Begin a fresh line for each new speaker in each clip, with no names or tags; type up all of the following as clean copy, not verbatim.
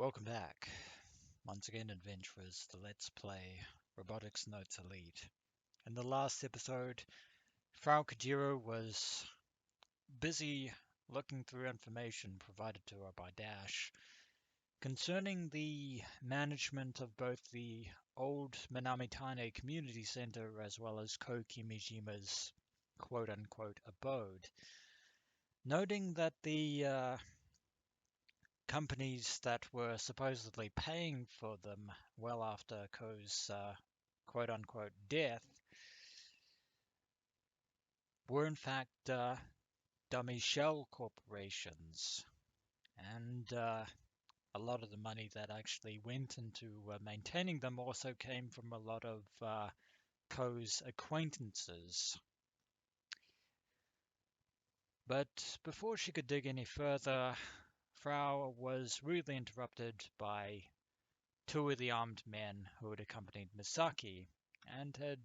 Welcome back. Once again, adventurers, the Let's Play Robotics Notes Elite. In the last episode, Frau Kajiro was busy looking through information provided to her by Dash concerning the management of both the old Minamitane Community Center as well as Kokimijima's quote-unquote abode, noting that the companies that were supposedly paying for them well after Ko's quote unquote death were in fact dummy shell corporations. And a lot of the money that actually went into maintaining them also came from a lot of Ko's acquaintances. But before she could dig any further, Frau was rudely interrupted by two of the armed men who had accompanied Misaki and had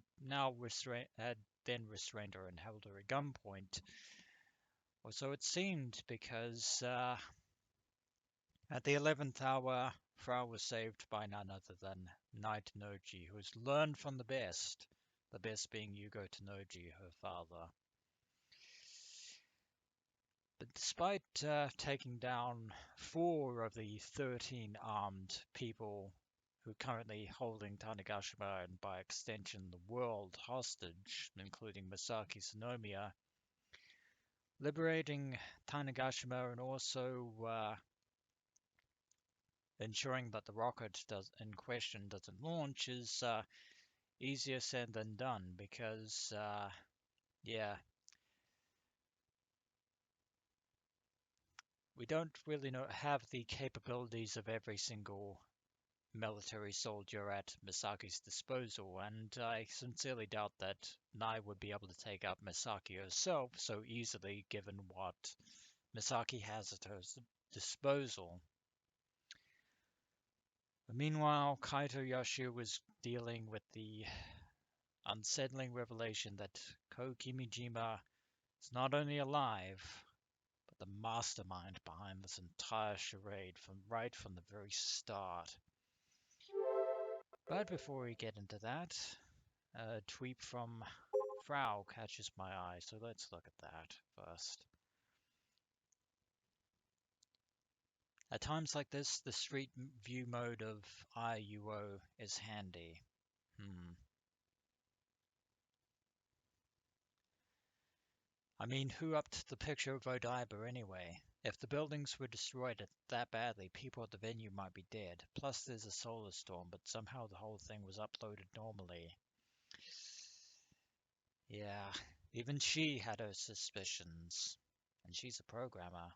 then restrained her and held her at gunpoint. Or so it seemed, because at the 11th hour, Frau was saved by none other than Knight Noji, who has learned from the best being Yugo Tanoji, her father. But despite taking down 4 of the 13 armed people who are currently holding Tanegashima and by extension the world hostage, including Misaki Tsunomiya, liberating Tanegashima and also ensuring that the rocket in question doesn't launch is easier said than done because, yeah, we don't really have the capabilities of every single military soldier at Misaki's disposal, and I sincerely doubt that Nai would be able to take out Misaki herself so easily given what Misaki has at her disposal. But meanwhile, Kaito Yoshi was dealing with the unsettling revelation that Ko Kimijima is not only alive, but the mastermind behind this entire charade from the very start. But before we get into that, a tweet from Frau catches my eye, so let's look at that first. At times like this, the street view mode of IUO is handy. I mean, who upped the picture of Odaiba anyway? If the buildings were destroyed that badly, people at the venue might be dead. Plus there's a solar storm, but somehow the whole thing was uploaded normally. Yeah, even she had her suspicions. And she's a programmer.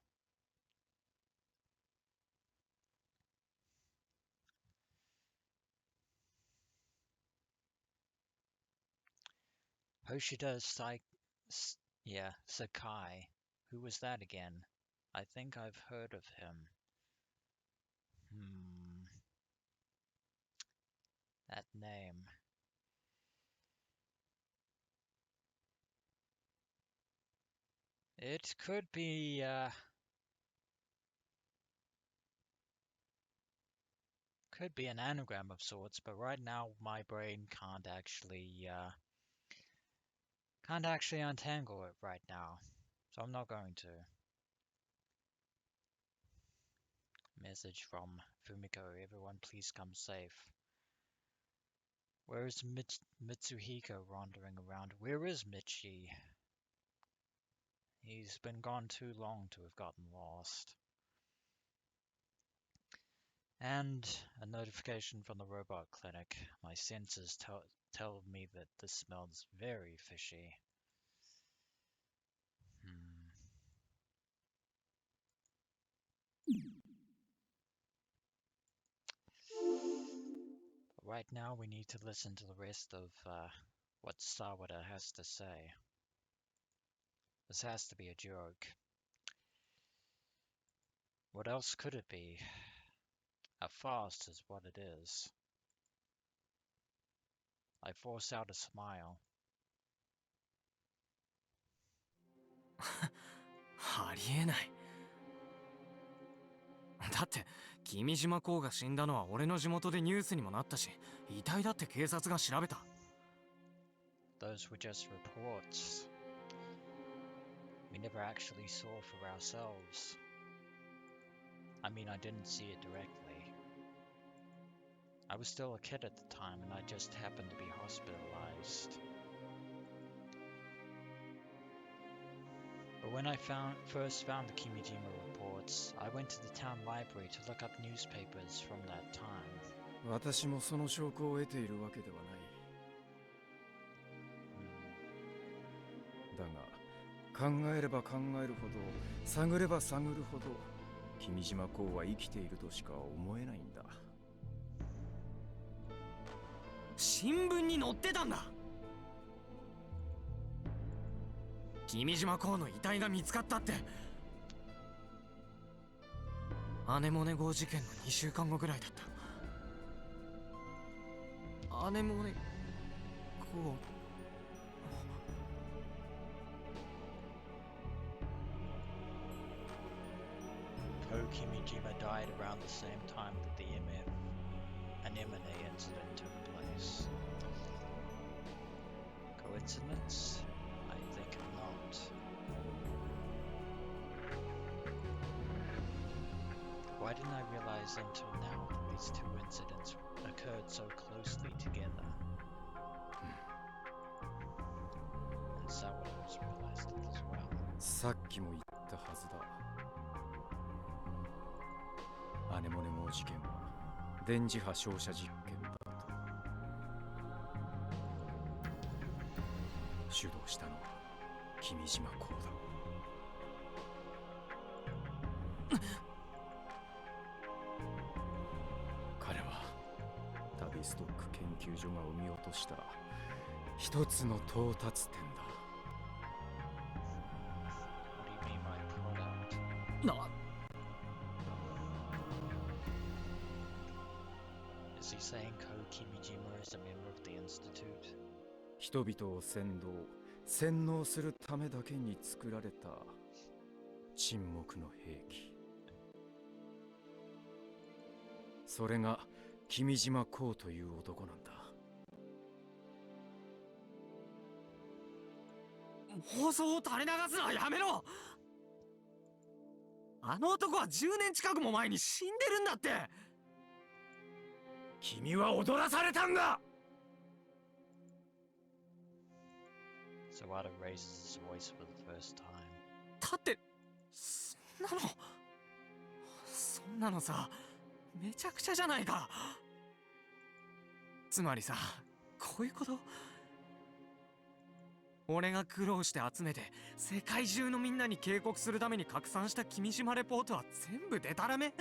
Hoshida Sakai. Who was that again? I think I've heard of him. That name. It could be an anagram of sorts, but right now my brain can't actually untangle it right now, so I'm not going to. Message from Fumiko: everyone please come safe. Where is Mitsuhiko wandering around? Where is Michi? He's been gone too long to have gotten lost. And a notification from the robot clinic. My senses tell me that this smells very fishy. But right now we need to listen to the rest of what Sawada has to say. This has to be a joke. What else could it be? A farce is what it is. I force out a smile.
ありえない。だって君島光が死んだのは俺の地元でニュースにもなったし、遺体だって警察が調べた。
Those were just reports. We never actually saw for ourselves. I mean, I didn't see it directly. I was still a kid at the time and I just happened to be hospitalized. But when I first found the Kimijima reports, I went to the town library to look up newspapers from that time.
私もその証拠を得ているわけではない。だが、考えれば考えるほど、探れば探るほど、君島光は生きているとしか思えないんだ。
新聞に載ってたんだ。君島光の遺体が見つかったって。アネモネ号事件の2週間後ぐらいだった。アネモネ号。
Kimijima died around the same time that the Anemone incident took place. Coincidence? I think not. Why didn't I realize until now that these two incidents occurred so closely together? And Sawada has realized it as well.
さっきも言ったはずだ。アネモネ号事件は電磁波照射実験だと。主導したのは君島光だ。彼はタビストック研究所が生み落とした一つの到達点だ。
What do you mean by product?
な。
Is he saying Kimijima is a member of the Institute?
人々を洗脳するためだけに作られた沈黙の兵器。それが君島光という男なんだ。
放送を垂れ流すのはやめろ。あの男は10年近くも前に死んでるんだって。
君は踊らされたんだ。
Sawada raises his voice for the first time.
だってそんなのさ、めちゃくちゃじゃないか。つまりさ、こういうこと。俺が苦労して集めて世界中のみんなに警告するために拡散した君島レポートは全部デタラメ。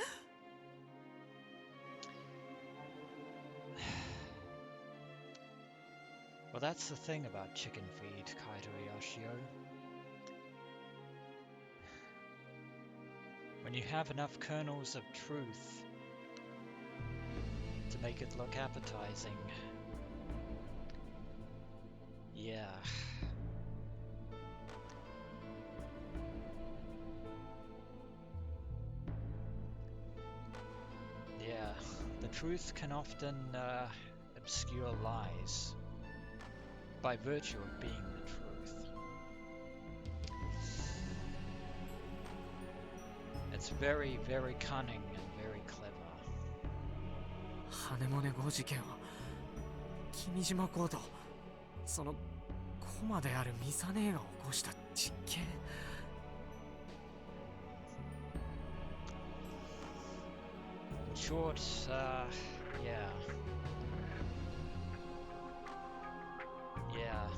Well, that's the thing about chicken feed, Kaito Yoshio. When you have enough kernels of truth to make it look appetizing, yeah. Yeah, the truth can often obscure lies by virtue of being the truth. It's very, very cunning and very clever.
ハネモネ号事件は君島光とその駒であるミサ姉が起こした実験。
In short, yeah. Yeah,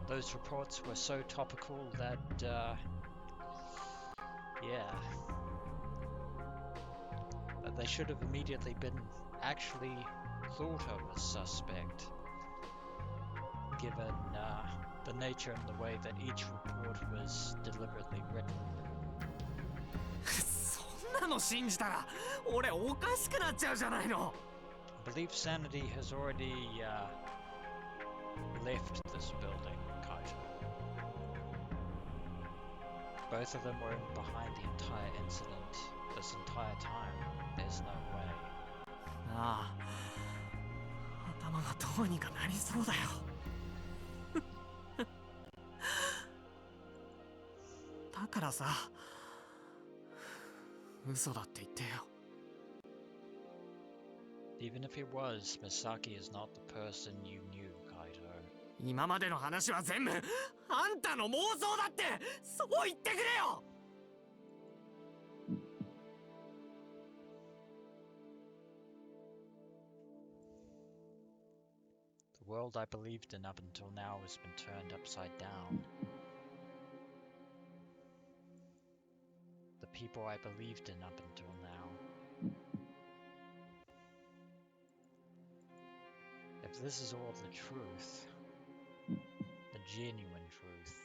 those reports were so topical that, yeah, that they should have immediately been actually thought of as suspect, given the nature and the way that each report was deliberately written.
そんなの信じたら俺おかしくなっちゃうじゃないの。
I believe sanity has already left this building, Kaito. Both of them were behind the entire incident this entire time. There's no way.
あ頭がどうにかなりそうだよだからさ嘘だって言ってよ
Even if he was, Misaki is not the person you knew, Kaito.
今までの話は全部あんたの妄想だってそう言ってくれよ
The world I believed in up until now has been turned upside down. The people I believed in up until now. If this is all the truth, the genuine truth,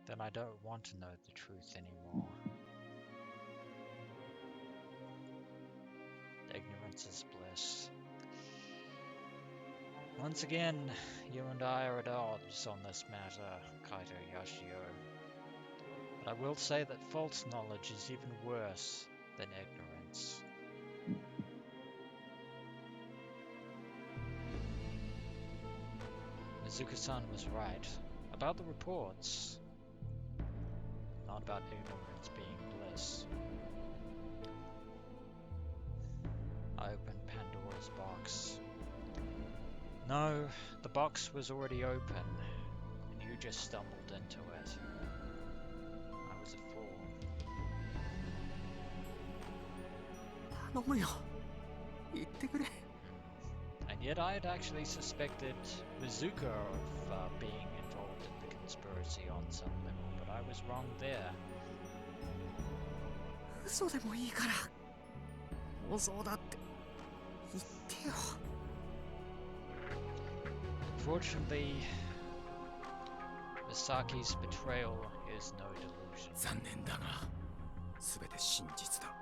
then I don't want to know the truth anymore. Ignorance is bliss. Once again, you and I are at odds on this matter, Kaito Yashio. But I will say that false knowledge is even worse than ignorance. Mizuka-san was right about the reports, not about ignorance being bliss. I opened Pandora's box. No, the box was already open, and you just stumbled into it. I was a fool.
頼むよ言ってくれ
And yet I had actually suspected Mizuka of being involved in the conspiracy on some level, but I was wrong there.
嘘でもいいから妄想だって言ってよ
Unfortunately, Misaki's betrayal is no delusion.
残念だが全て真実だ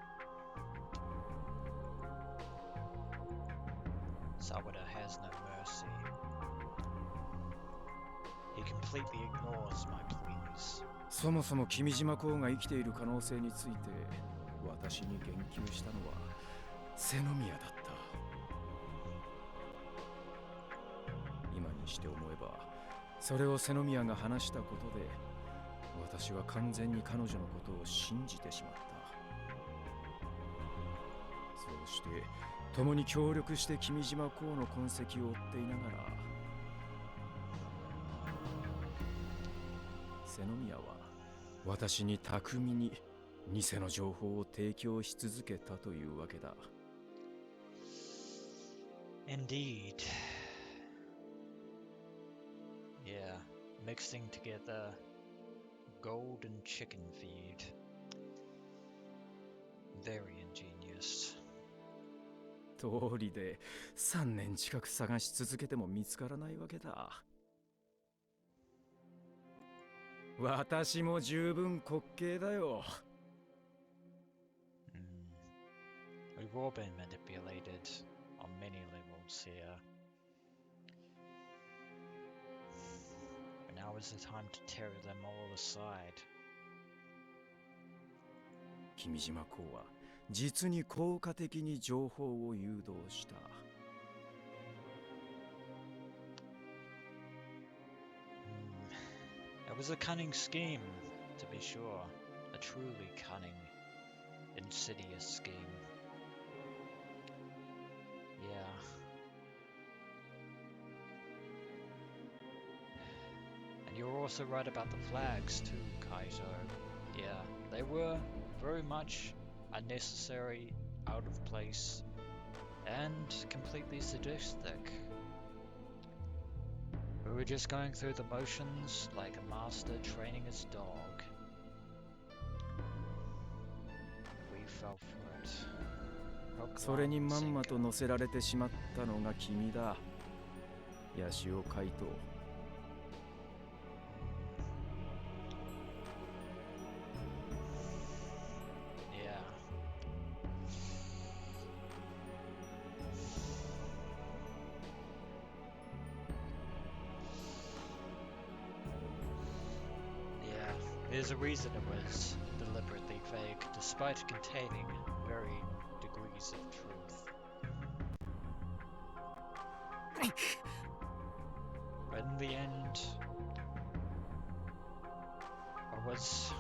Sawada has no mercy. He completely ignores my pleas.
そもそも君島公が生きている可能性について私に言及したのは瀬宮だった今にして思えばそれを瀬宮が話したことで私は完全に彼女のことを信じてしまったそうして共に協力して君島公の痕跡を追っていながら瀬宮は私に巧みに偽の情報を提供し続けたというわけだ
Indeed. Yeah, mixing together gold and chicken feed. Very ingenious.
通りで3年近く探し続けても見つからないわけだ私も十分滑稽だよ
We've all been manipulated on many levels here. But now is the time to tear them all aside.
君島公は実に効果的に情報を誘導した
It was a cunning scheme, to be sure. A truly cunning, insidious scheme. Yeah. And you're also right about the flags too, Kaito. Yeah, they were very much unnecessary, out of place, and completely sadistic. We were just going through the motions like a master training his dog. We fell for it.
それにまんまと乗せられてしまったのが君だヤシオカイト
There's a reason it was deliberately fake despite containing varying degrees of truth. But in the end, what was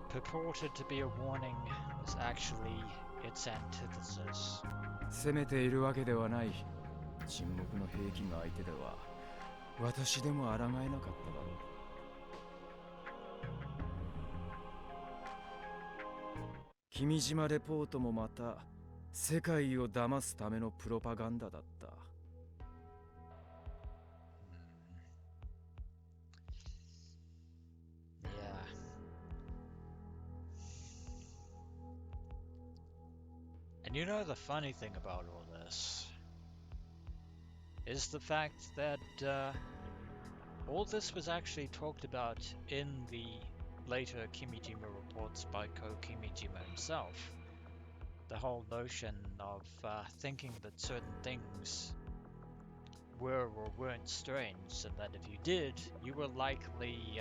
purported to be a warning was actually its antithesis.
責めているわけではない。沈黙の兵器が相手では私でも抗えなかっただろう。君島レポートもまた世界を騙すためのプロパガンダだった。
Yeah. And you know the funny thing about all this is the fact that all this was actually talked about in the later Kimijima reports by Kimijima himself. The whole notion of thinking that certain things were or weren't strange, and that if you did, you were likely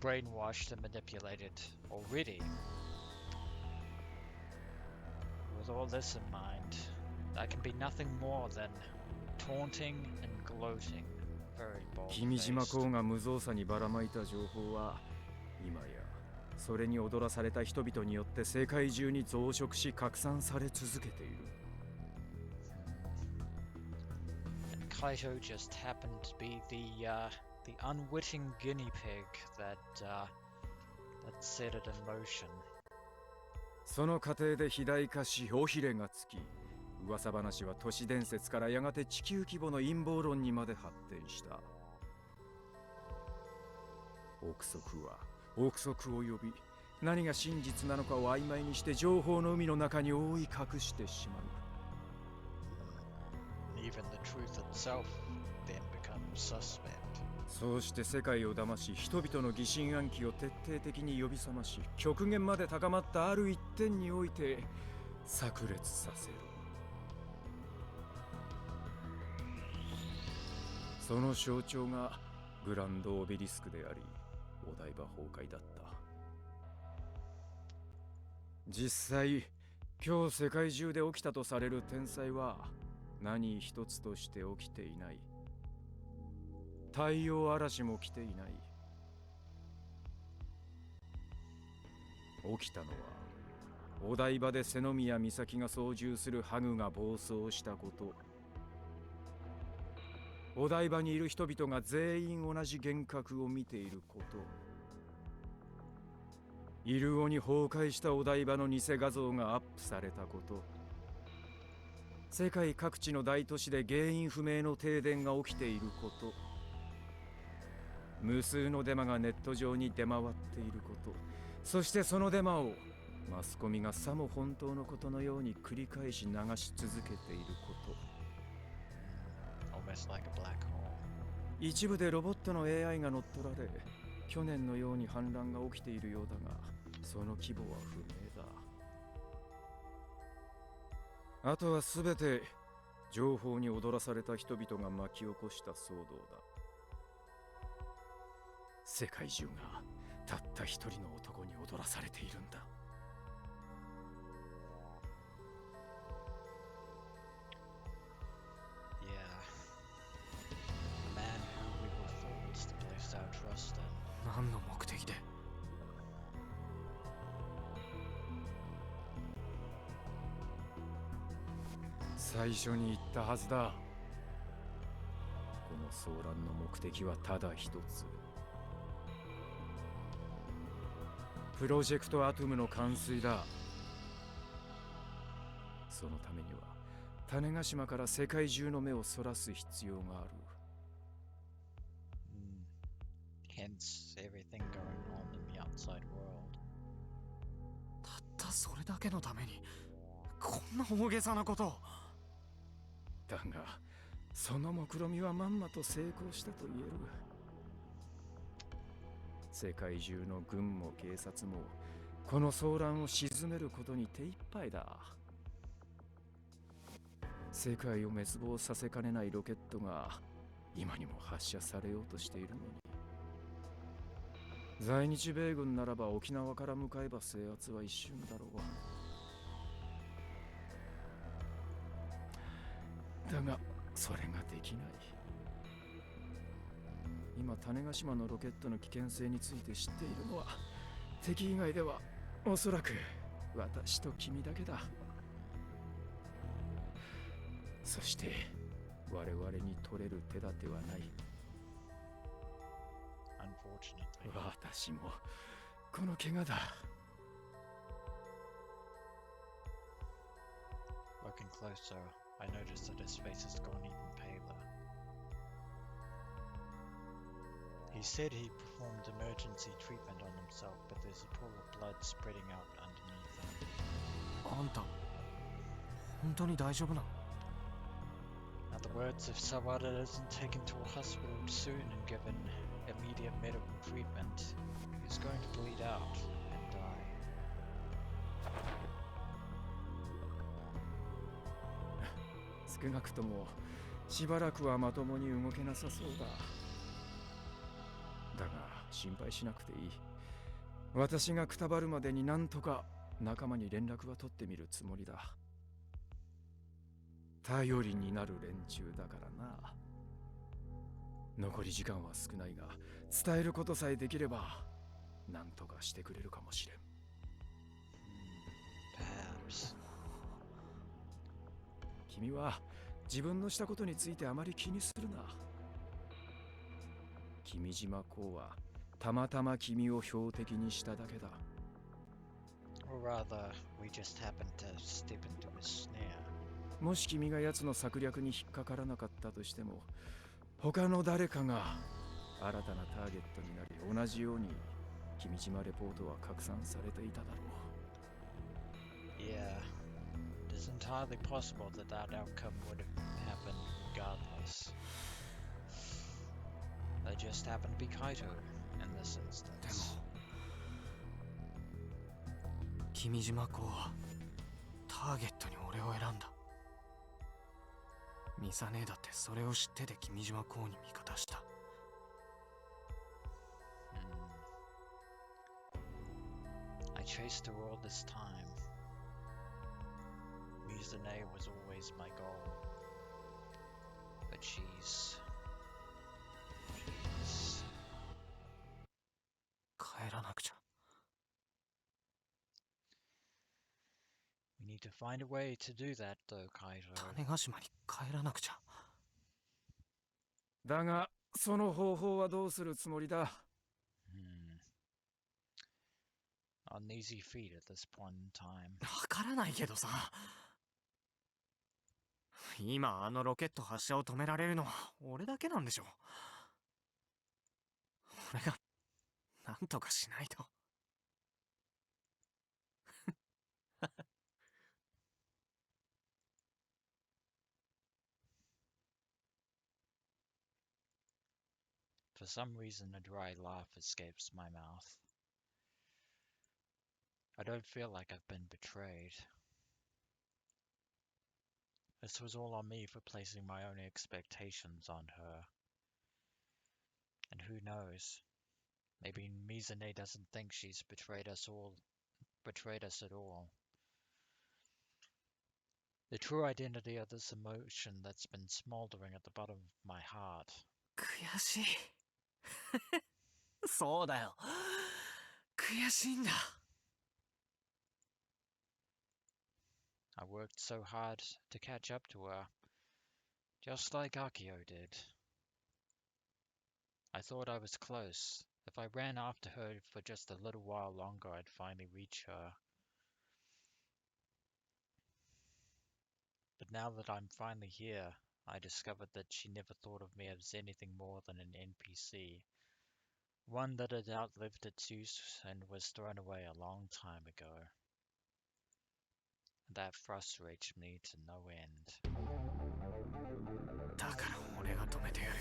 brainwashed and manipulated already. With all this in mind, that can be nothing more than taunting and gloating. Very bold.
君島公が無造作にばらまいた情報は今やそれに踊らされた人々によって世界中に増殖し拡散され続けている。
And Kaito just happened to be the unwitting guinea pig that set it in motion.
その過程で肥大化し尾ひれがつき、噂話は都市伝説からやがて地球規模の陰謀論にまで発展した。憶測は憶測を呼び、何が真実なのかを曖昧にして情報の海の中に覆い隠してしまう。
Even the truth itself then becomes suspect.
そうして世界を騙し、人々の疑心暗鬼を徹底的に呼び覚まし、極限まで高まったある一点において炸裂させる。その象徴がグランドオベリスクであり、お台場崩壊だった。実際、今日世界中で起きたとされる天災は何一つとして起きていない。太陽嵐も来ていない。起きたのはお台場で瀬宮美咲が操縦するハグが暴走したこと。お台場にいる人々が全員同じ幻覚を見ていること。イルオに崩壊したお台場の偽画像がアップされたこと。世界各地の大都市で原因不明の停電が起きていること。無数のデマがネット上に出回っていること。そしてそのデマをマスコミがさも本当のことのように繰り返し流し続けていること。一部でロボットの AI が乗っ取られ、去年のように反乱が起きているようだが、その規模は不明だ。あとはすべて情報に踊らされた人々が巻き起こした騒動だ。世界中がたった一人の男に踊らされているんだ。
何の目的で？
最初に言ったはずだ。この騒乱の目的はただ一つ。プロジェクトアトムの完遂だ。そのためには種子島から世界中の目をそらす必要がある。
Hence everything going on in the outside world.
たったそれだけのためにこんな大げさなことを。
だがその目論見はまんまと成功したと言える。世界中の軍も警察もこの騒乱を鎮めることに手一杯だ。世界を滅亡させかねないロケットが今にも発射されようとしているのに。在日米軍ならば沖縄から向かえば制圧は一瞬だろう。だがそれができない。今種子島のロケットの危険性について知っているのは敵以外ではおそらく私と君だけだ。そして我々に取れる手立てはない。私もこの怪我だ。
Looking closer, I noticed that his face has gone even paler. He said he performed emergency treatment on himself, but there's a pool of blood spreading out underneath him.
あんた、本当に大丈夫なの?
Now the words of Sawada isn't taken to a hospital soon and given immediate medical treatment, he's going to bleed out and die.
少なくともしばらくはまともに動けなさそうだ。だが心配しなくていい。私がくたばるまでになんとか仲間に連絡は取ってみるつもりだ。頼りになる連中だからな。残り時間は少ないが、伝えることさえできれば何とかしてくれるかもしれん。
Perhaps.
君は自分のしたことについてあまり気にするな。君島公はたまたま君を標的にしただけだ。
Or rather, we just happened to step into his snare.
もし君が奴の策略に引っかからなかったとしても、他の誰かが新たなターゲットになり、同じように君島レポートは拡散されていただろう。
Yeah, it is entirely possible that that outcome would have happened regardless. They just happened to be Kaito in this instance.
でも、君島公はターゲットに俺を選んだ。ミサ姉だってそれを知ってて君島公に味方した。
I chased her all this time. Mizune was always my goal. But she's...
帰らなくちゃ。
We need to find a way to do that, though, Kaito.
種子島に帰らなくちゃ。
だが、その方法はどうするつもりだ？
Uneasy feet at this point in time.
わからないけどさ。今あのロケット発射を止められるのは俺だけなんでしょ。俺がなんとかしないと。
For some reason, a dry laugh escapes my mouth. I don't feel like I've been betrayed. This was all on me for placing my own expectations on her. And who knows? Maybe Mizune doesn't think she's betrayed us at all. The true identity of this emotion that's been smoldering at the bottom of my heart.
悔しい。そうだよ。悔しいんだ。
I worked so hard to catch up to her, just like Akio did. I thought I was close. If I ran after her for just a little while longer, I'd finally reach her. But now that I'm finally here, I discovered that she never thought of me as anything more than an NPC. One that had outlived its use and was thrown away a long time ago. That frustrates me to no end.
だから俺が止めてやる。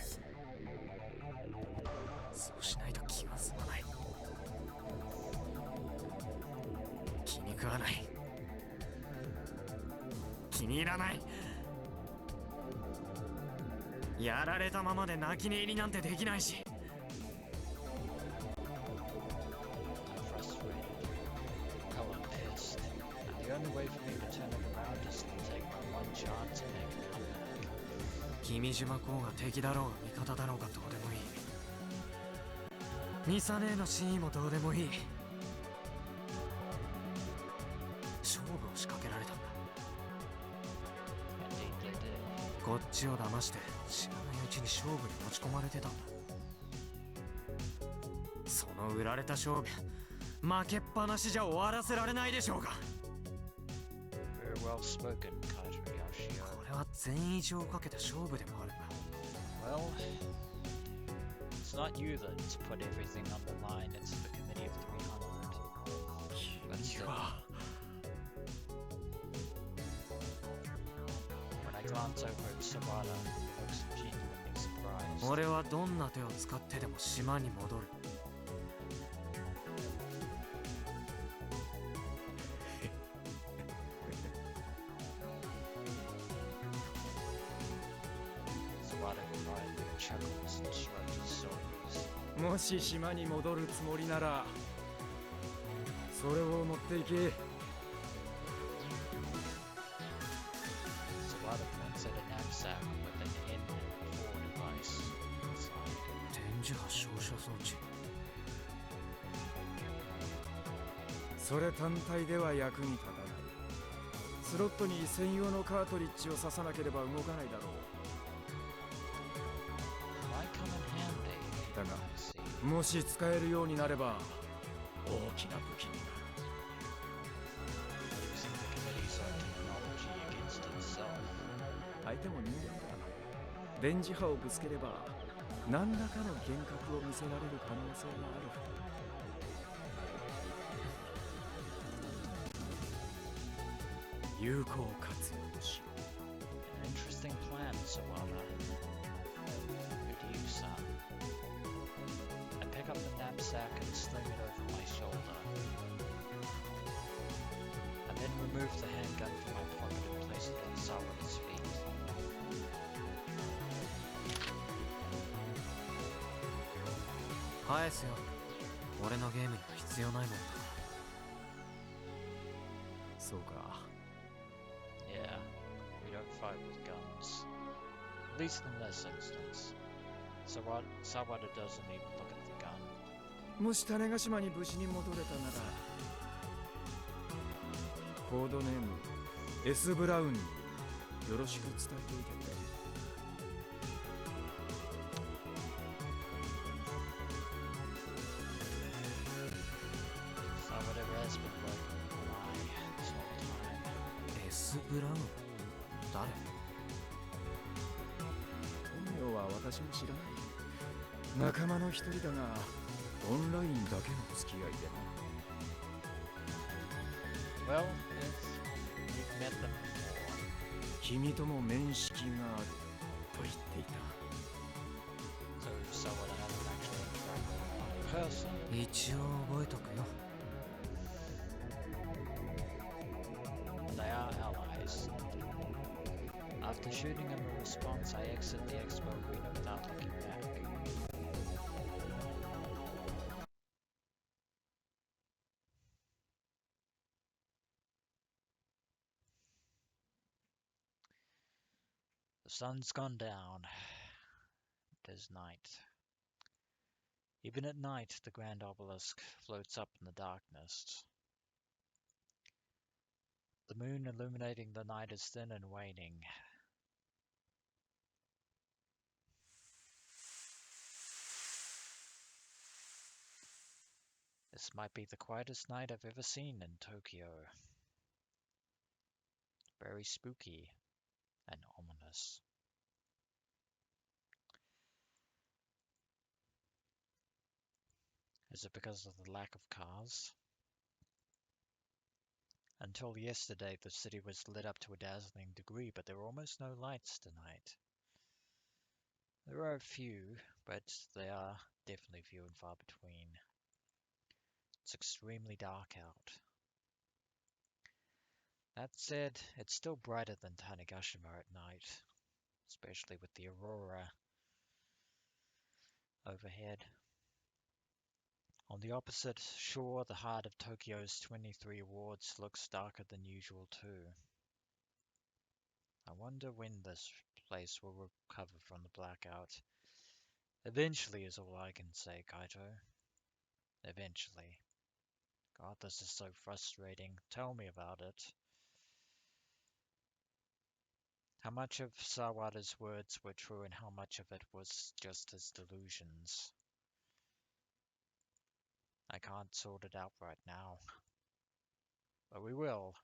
そうしないと気は済まない。気に食わない。気に入らない。やられたままで泣き寝入りなんてできないし。君島公が敵だろうが味方だろうがどうでもいい。ミサ姉の真意もどうでもいい。勝負を仕掛けられたんだ。
Indeed they did.
こっちを騙して知らないうちに勝負に持ち込まれてたんだ。その売られた勝負、負けっぱなしじゃ終わらせられないでしょうが。
Very well spoken, Kaito
こ
Yoshio.
れは全員以上をかけた勝負でもあるんだ。
Well, it's not you that put everything on the line, it's the Committee of 300. But
君
still,
は
when I glance over at Sawada, he looks genuinely surprised.
俺はどんな手を使ってでも島に戻る。
Sawada quietly chuckles and shrugs his shoulders.
もし島に戻るつもりならそれを持っていけ。
Sawada points at a knapsack with an N4 device inside.
電磁波照射装置。
それ単体では役に立たない。スロットに専用のカートリッジを刺さなければ動かないだろう。
Might come in handy.
だが
I see.
もし使えるようになれば大きな武器になる。
Using the committee's own technology against itself.
相手も人間だ。電磁波をぶつければ何らかの幻覚を見せられる可能性がある。有効活用しよ
An interesting plan, Sawada. Good to you, son. I pick up the knapsack and sling it over my shoulder. I then remove the handgun from my pocket and place it at Sawada's feet.
返すよ。俺のゲームには必要ないもんだ。
う。そうか。
Yeah, we don't fight with guns. At least in this instance. Sawada doesn't even look at the gun.
もし種子島に無事に戻れたならコードネーム S ブラウンによろしく伝えておいてくれ。
Whatever has been working with an eye this whole time.
S ブラウン。誰？
本名は私も知らない。仲間の一人だがオンラインだけの付き合いでな。
Well, if we've met them before.
君とも面識があると言っていた。
So Sawada hasn't actually interacted with one person.
一応覚えとくよ。
They are allies. After shooting him in response, I exit the expo arena without looking back. The sun's gone down. It is night. Even at night, the grand obelisk floats up in the darkness. The moon illuminating the night is thin and waning. This might be the quietest night I've ever seen in Tokyo. Very spooky and ominous. Is it because of the lack of cars? Until yesterday, the city was lit up to a dazzling degree, but there were almost no lights tonight. There are a few, but they are definitely few and far between. It's extremely dark out. That said, it's still brighter than Tanegashima at night, especially with the aurora overhead. On the opposite shore, the heart of Tokyo's 23 wards looks darker than usual too. I wonder when this place will recover from the blackout. Eventually is all I can say, Kaito. Eventually. God, this is so frustrating. Tell me about it. How much of Sawada's words were true and how much of it was just his delusions? I can't sort it out right now. But we will.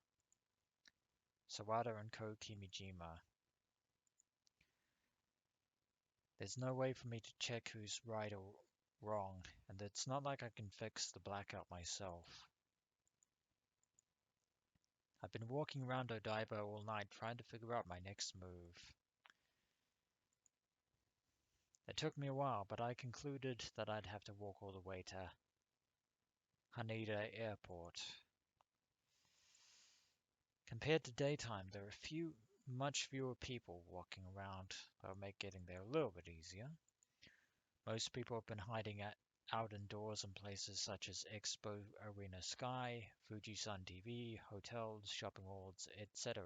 Sawada and Ko Kimijima. There's no way for me to check who's right or wrong, and it's not like I can fix the blackout myself. I've been walking around Odaiba all night trying to figure out my next move. It took me a while, but I concluded that I'd have to walk all the way to Haneda Airport. Compared to daytime, there are much fewer people walking around. That'll make getting there a little bit easier. Most people have been hiding out indoors in places such as Expo Arena Sky, Fujisan TV, hotels, shopping malls, etc.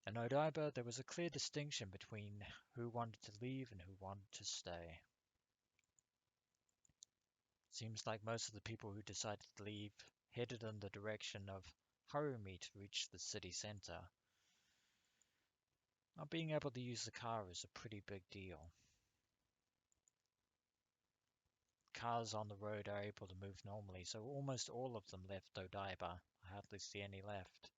In Odaiba, there was a clear distinction between who wanted to leave and who wanted to stay. Seems like most of the people who decided to leave headed in the direction of Harumi to reach the city center. Not being able to use the car is a pretty big deal. Cars on the road are able to move normally, so almost all of them left Odaiba. I hardly see any left.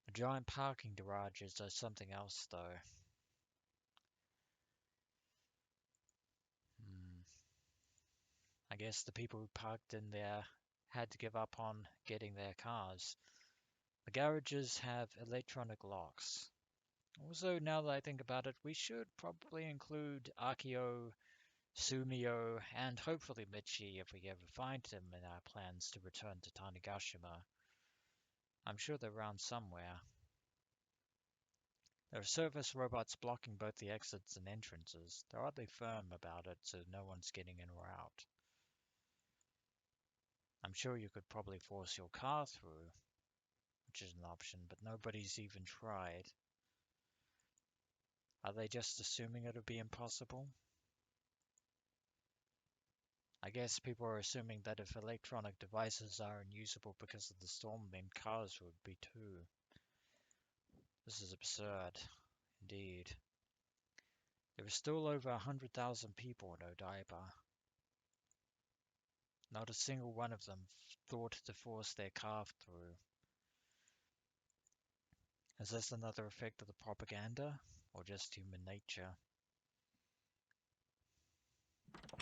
The giant parking garages are something else, though. I guess the people who parked in there had to give up on getting their cars. The garages have electronic locks. Also, now that I think about it, we should probably include Akio, Sumio, and hopefully Michi if we ever find him in our plans to return to Tanegashima. I'm sure they're around somewhere. There are service robots blocking both the exits and entrances. They're oddly firm about it, so no one's getting in or out. I'm sure you could probably force your car through, which is an option, but nobody's even tried. Are they just assuming it'll be impossible? I guess people are assuming that if electronic devices are unusable because of the storm, then cars would be too. This is absurd, indeed. There are still over 100,000 people in Odaiba. Not a single one of them thought to force their car through. Is this another effect of the propaganda, or just human nature?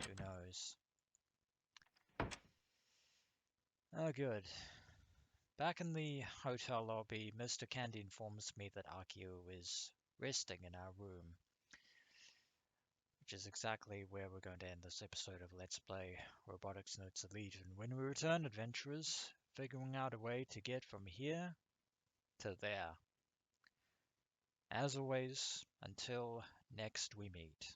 Who knows? Oh, good. Back in the hotel lobby, Mr. Candy informs me that Akio is resting in our room, which is exactly where we're going to end this episode of Let's Play Robotics Notes of Legion. When we return, adventurers, figuring out a way to get from here to there. As always, until next we meet.